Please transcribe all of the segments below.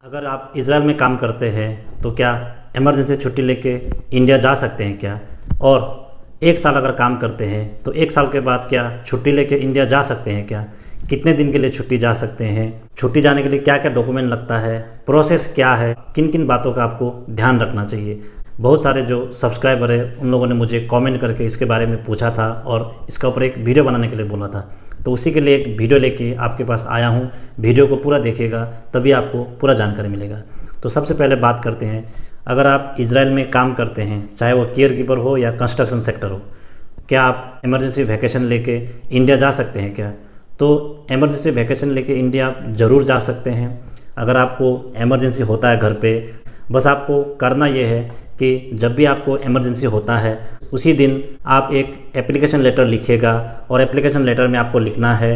अगर आप इज़राइल में काम करते हैं तो क्या इमरजेंसी छुट्टी लेके इंडिया जा सकते हैं क्या? और एक साल अगर काम करते हैं तो एक साल के बाद क्या छुट्टी लेके इंडिया जा सकते हैं क्या? कितने दिन के लिए छुट्टी जा सकते हैं? छुट्टी जाने के लिए क्या क्या डॉक्यूमेंट लगता है? प्रोसेस क्या है? किन किन बातों का आपको ध्यान रखना चाहिए? बहुत सारे जो सब्सक्राइबर है उन लोगों ने मुझे कमेंट करके इसके बारे में पूछा था और इसका ऊपर एक वीडियो बनाने के लिए बोला था, तो उसी के लिए एक वीडियो लेके आपके पास आया हूँ। वीडियो को पूरा देखिएगा तभी आपको पूरा जानकारी मिलेगा। तो सबसे पहले बात करते हैं, अगर आप इजराइल में काम करते हैं, चाहे वो केयर कीपर हो या कंस्ट्रक्शन सेक्टर हो, क्या आप इमरजेंसी वैकेशन लेके इंडिया जा सकते हैं क्या? तो इमरजेंसी वैकेशन लेके इंडिया आप ज़रूर जा सकते हैं। अगर आपको इमरजेंसी होता है घर पे, बस आपको करना ये है कि जब भी आपको इमरजेंसी होता है उसी दिन आप एक एप्लीकेशन लेटर लिखिएगा और एप्लीकेशन लेटर में आपको लिखना है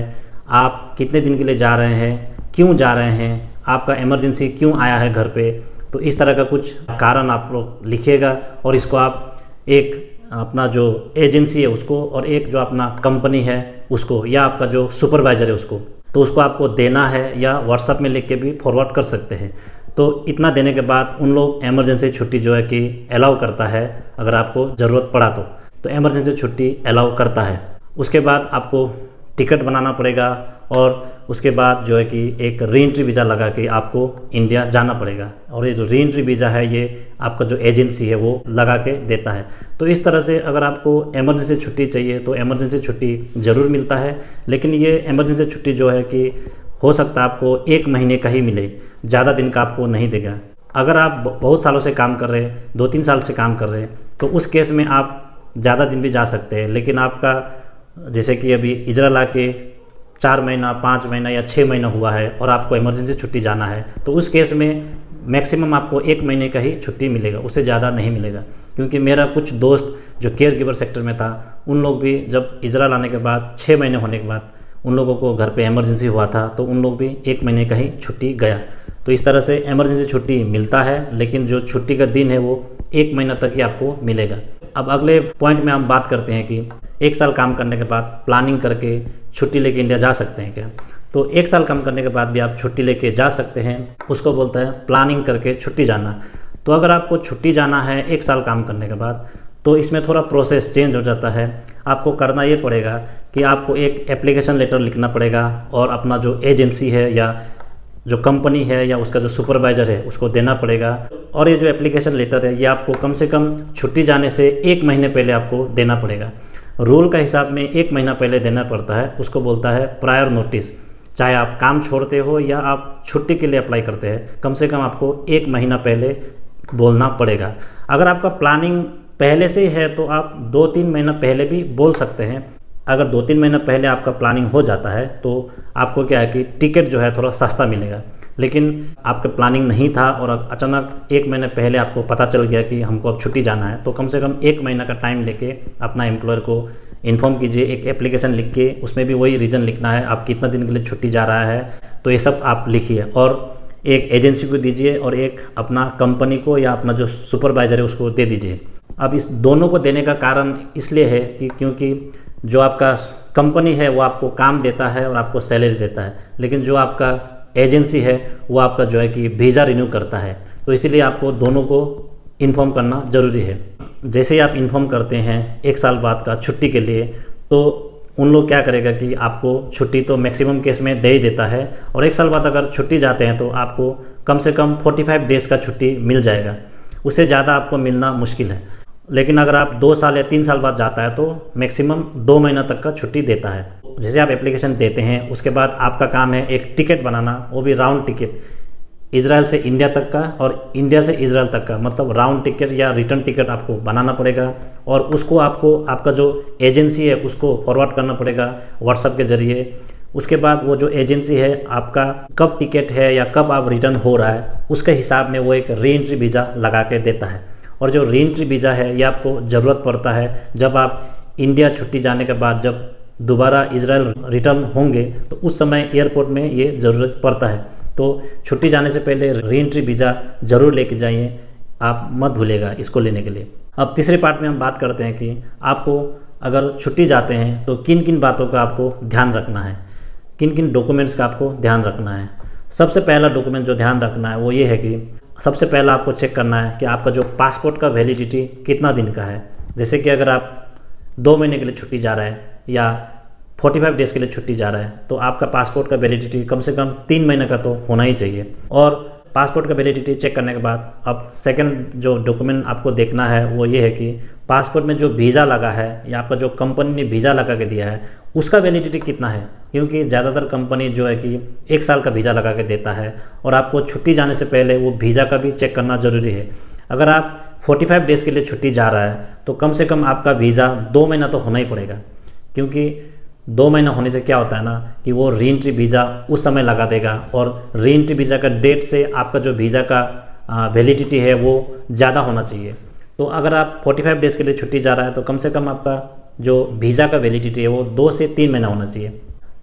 आप कितने दिन के लिए जा रहे हैं, क्यों जा रहे हैं, आपका इमरजेंसी क्यों आया है घर पे। तो इस तरह का कुछ कारण आप लोग लिखिएगा और इसको आप एक अपना जो एजेंसी है उसको और एक जो अपना कंपनी है उसको या आपका जो सुपरवाइज़र है उसको, तो उसको आपको देना है या व्हाट्सएप में लिख के भी फॉरवर्ड कर सकते हैं। तो इतना देने के बाद उन लोग इमरजेंसी छुट्टी जो है कि अलाउ करता है, अगर आपको ज़रूरत पड़ा तो इमरजेंसी छुट्टी अलाउ करता है। उसके बाद आपको टिकट बनाना पड़ेगा और उसके बाद जो है कि एक री एंट्री वीज़ा लगा के आपको इंडिया जाना पड़ेगा और ये जो री एंट्री वीज़ा है ये आपका जो एजेंसी है वो लगा के देता है। तो इस तरह से अगर आपको इमरजेंसी छुट्टी चाहिए तो इमरजेंसी छुट्टी ज़रूर मिलता है, लेकिन ये इमरजेंसी छुट्टी जो है कि हो सकता है आपको 1 महीने का ही मिले, ज़्यादा दिन का आपको नहीं देगा। अगर आप बहुत सालों से काम कर रहे हैं, 2-3 साल से काम कर रहे हैं, तो उस केस में आप ज़्यादा दिन भी जा सकते हैं। लेकिन आपका जैसे कि अभी इजराइल आके 4 महीना, 5 महीना या 6 महीना हुआ है और आपको इमरजेंसी छुट्टी जाना है, तो उस केस में मैक्सिमम आपको 1 महीने का ही छुट्टी मिलेगा, उससे ज़्यादा नहीं मिलेगा। क्योंकि मेरा कुछ दोस्त जो केयर गिवर सेक्टर में था, उन लोग भी जब इजराइल आने के बाद 6 महीने होने के बाद उन लोगों को घर पे इमरजेंसी हुआ था, तो उन लोग भी 1 महीने का ही छुट्टी गया। तो इस तरह से इमरजेंसी छुट्टी मिलता है, लेकिन जो छुट्टी का दिन है वो 1 महीना तक ही आपको मिलेगा। अब अगले पॉइंट में हम बात करते हैं कि 1 साल काम करने के बाद प्लानिंग करके छुट्टी लेके इंडिया जा सकते हैं क्या? तो 1 साल काम करने के बाद भी आप छुट्टी लेके जा सकते हैं, उसको बोलता है प्लानिंग करके छुट्टी जाना। तो अगर आपको छुट्टी जाना है 1 साल काम करने के बाद, तो इसमें थोड़ा प्रोसेस चेंज हो जाता है। आपको करना ये पड़ेगा कि आपको एक एप्लीकेशन लेटर लिखना पड़ेगा और अपना जो एजेंसी है या जो कंपनी है या उसका जो सुपरवाइज़र है उसको देना पड़ेगा। और ये जो एप्लीकेशन लेटर है ये आपको कम से कम छुट्टी जाने से 1 महीने पहले आपको देना पड़ेगा। रूल का हिसाब में 1 महीना पहले देना पड़ता है, उसको बोलता है प्रायर नोटिस। चाहे आप काम छोड़ते हो या आप छुट्टी के लिए अप्लाई करते हैं, कम से कम आपको 1 महीना पहले बोलना पड़ेगा। अगर आपका प्लानिंग पहले से ही है तो आप 2-3 महीना पहले भी बोल सकते हैं। अगर 2-3 महीना पहले आपका प्लानिंग हो जाता है तो आपको क्या है कि टिकट जो है थोड़ा सस्ता मिलेगा। लेकिन आपका प्लानिंग नहीं था और अचानक 1 महीने पहले आपको पता चल गया कि हमको अब छुट्टी जाना है, तो कम से कम 1 महीना का टाइम लेके अपना एम्प्लॉयर को इन्फॉर्म कीजिए। एक एप्लीकेशन लिख के उसमें भी वही रीज़न लिखना है, आप कितना दिन के लिए छुट्टी जा रहा है, तो ये सब आप लिखिए और एक एजेंसी को दीजिए और एक अपना कंपनी को या अपना जो सुपरवाइज़र है उसको दे दीजिए। अब इस दोनों को देने का कारण इसलिए है कि क्योंकि जो आपका कंपनी है वो आपको काम देता है और आपको सैलरी देता है, लेकिन जो आपका एजेंसी है वो आपका जो है कि वीज़ा रिन्यू करता है। तो इसीलिए आपको दोनों को इन्फॉर्म करना ज़रूरी है। जैसे ही आप इन्फॉर्म करते हैं 1 साल बाद का छुट्टी के लिए, तो उन लोग क्या करेगा कि आपको छुट्टी तो मैक्सिमम केस में दे ही देता है और 1 साल बाद अगर छुट्टी जाते हैं तो आपको कम से कम 45 डेज़ का छुट्टी मिल जाएगा, उससे ज़्यादा आपको मिलना मुश्किल है। लेकिन अगर आप 2 साल या 3 साल बाद जाता है तो मैक्सिमम 2 महीना तक का छुट्टी देता है। जैसे आप एप्लीकेशन देते हैं उसके बाद आपका काम है एक टिकट बनाना, वो भी राउंड टिकट, इजराइल से इंडिया तक का और इंडिया से इजराइल तक का, मतलब राउंड टिकट या रिटर्न टिकट आपको बनाना पड़ेगा और उसको आपको आपका जो एजेंसी है उसको फॉरवर्ड करना पड़ेगा व्हाट्सएप के ज़रिए। उसके बाद वो जो एजेंसी है आपका कब टिकट है या कब आप रिटर्न हो रहा है उसके हिसाब में वो एक री एंट्री वीज़ा लगा के देता है। और जो री एंट्री वीज़ा है ये आपको ज़रूरत पड़ता है जब आप इंडिया छुट्टी जाने के बाद जब दोबारा इजराइल रिटर्न होंगे तो उस समय एयरपोर्ट में ये ज़रूरत पड़ता है। तो छुट्टी जाने से पहले री एंट्री वीज़ा ज़रूर लेके जाइए, आप मत भूलिएगा इसको लेने के लिए। अब तीसरे पार्ट में हम बात करते हैं कि आपको अगर छुट्टी जाते हैं तो किन किन बातों का आपको ध्यान रखना है, किन किन डॉक्यूमेंट्स का आपको ध्यान रखना है। सबसे पहला डॉक्यूमेंट जो ध्यान रखना है वो ये है कि सबसे पहला आपको चेक करना है कि आपका जो पासपोर्ट का वैलिडिटी कितना दिन का है। जैसे कि अगर आप 2 महीने के लिए छुट्टी जा रहा है या 45 डेज़ के लिए छुट्टी जा रहा है तो आपका पासपोर्ट का वैलिडिटी कम से कम 3 महीने का तो होना ही चाहिए। और पासपोर्ट का वैलिडिटी चेक करने के बाद अब सेकंड जो डॉक्यूमेंट आपको देखना है वो ये है कि पासपोर्ट में जो वीज़ा लगा है या आपका जो कंपनी ने वीज़ा लगा के दिया है उसका वैलिडिटी कितना है, क्योंकि ज़्यादातर कंपनी जो है कि 1 साल का वीज़ा लगा के देता है और आपको छुट्टी जाने से पहले वो वीज़ा का भी चेक करना ज़रूरी है। अगर आप 45 डेज़ के लिए छुट्टी जा रहा है तो कम से कम आपका वीज़ा 2 महीना तो होना ही पड़ेगा, क्योंकि 2 महीना होने से क्या होता है ना कि वो री एंट्री वीज़ा उस समय लगा देगा और री एंट्री वीज़ा का डेट से आपका जो वीज़ा का वैलिडिटी है वो ज़्यादा होना चाहिए। तो अगर आप 45 डेज़ के लिए छुट्टी जा रहा है तो कम से कम आपका जो वीज़ा का वैलिडिटी है वो 2 से 3 महीना होना चाहिए।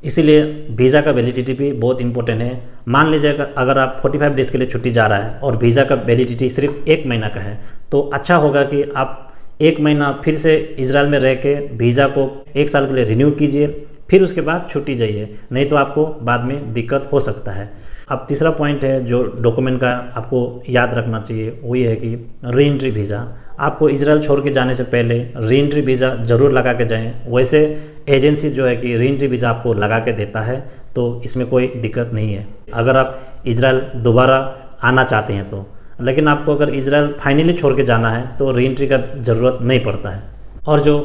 इसीलिए वीज़ा का वैलिडिटी भी बहुत इंपॉर्टेंट है। मान लीजिए अगर आप 45 डेज़ के लिए छुट्टी जा रहा है और वीज़ा का वैलिडिटी सिर्फ 1 महीना का है तो अच्छा होगा कि आप 1 महीना फिर से इजराइल में रह के वीज़ा को 1 साल के लिए रिन्यू कीजिए, फिर उसके बाद छुट्टी जाइए, नहीं तो आपको बाद में दिक्कत हो सकता है। अब तीसरा पॉइंट है जो डॉक्यूमेंट का आपको याद रखना चाहिए वो ये है कि री एंट्री वीज़ा। आपको इजराइल छोड़ के जाने से पहले री एंट्री वीज़ा ज़रूर लगा के जाएं। वैसे एजेंसी जो है कि री एंट्री वीज़ा आपको लगा के देता है तो इसमें कोई दिक्कत नहीं है अगर आप इजराइल दोबारा आना चाहते हैं तो। लेकिन आपको अगर इजराइल फाइनली छोड़ के जाना है तो री एंट्री का ज़रूरत नहीं पड़ता है। और जो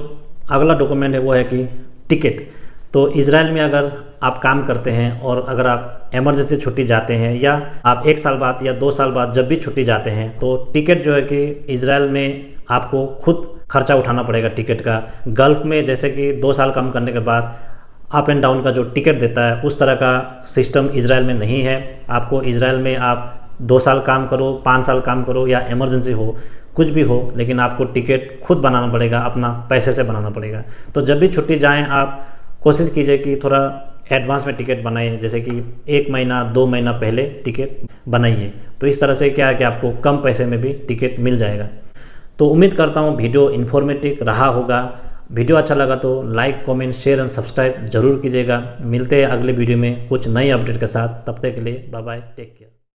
अगला डॉक्यूमेंट है वो है कि टिकट। तो इजराइल में अगर आप काम करते हैं और अगर आप इमरजेंसी छुट्टी जाते हैं या आप 1 साल बाद या 2 साल बाद जब भी छुट्टी जाते हैं तो टिकट जो है कि इजराइल में आपको खुद खर्चा उठाना पड़ेगा टिकट का। गल्फ़ में जैसे कि 2 साल काम करने के बाद अप एंड डाउन का जो टिकट देता है उस तरह का सिस्टम इजराइल में नहीं है। आपको इजराइल में आप 2 साल काम करो, 5 साल काम करो या इमरजेंसी हो, कुछ भी हो, लेकिन आपको टिकट खुद बनाना पड़ेगा, अपना पैसे से बनाना पड़ेगा। तो जब भी छुट्टी जाएं आप कोशिश कीजिए कि थोड़ा एडवांस में टिकट बनाइए, जैसे कि 1 महीना 2 महीना पहले टिकट बनाइए। तो इस तरह से क्या है कि आपको कम पैसे में भी टिकट मिल जाएगा। तो उम्मीद करता हूँ वीडियो इन्फॉर्मेटिव रहा होगा। वीडियो अच्छा लगा तो like, comment, share and subscribe जरूर कीजिएगा। मिलते हैं अगले वीडियो में कुछ नई अपडेट के साथ। तब तक के लिए बाय बाय, टेक केयर।